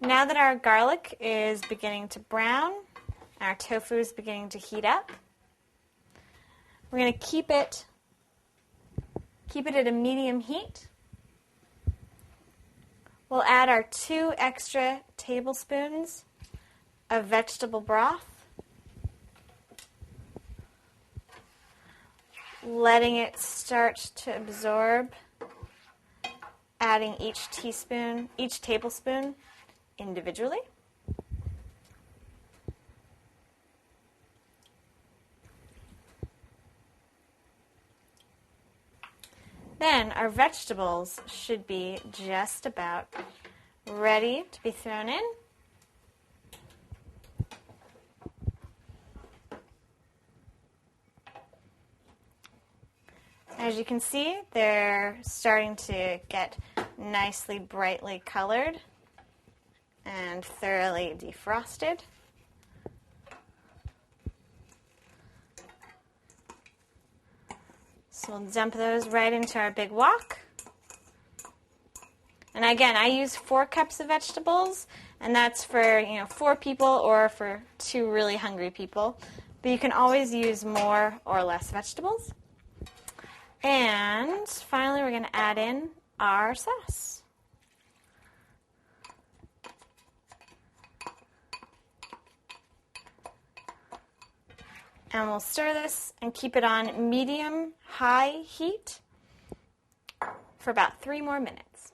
Now that our garlic is beginning to brown, our tofu is beginning to heat up, we're going to keep it at a medium heat. We'll add our 2 extra tablespoons of vegetable broth, letting it start to absorb, adding each tablespoon individually. Then our vegetables should be just about ready to be thrown in. As you can see, they're starting to get nicely brightly colored and thoroughly defrosted. So we'll dump those right into our big wok. And again, I use 4 cups of vegetables, and that's for 4 people or for 2 really hungry people. But you can always use more or less vegetables. And finally, we're going to add in our sauce. And we'll stir this and keep it on medium-high heat for about 3 more minutes.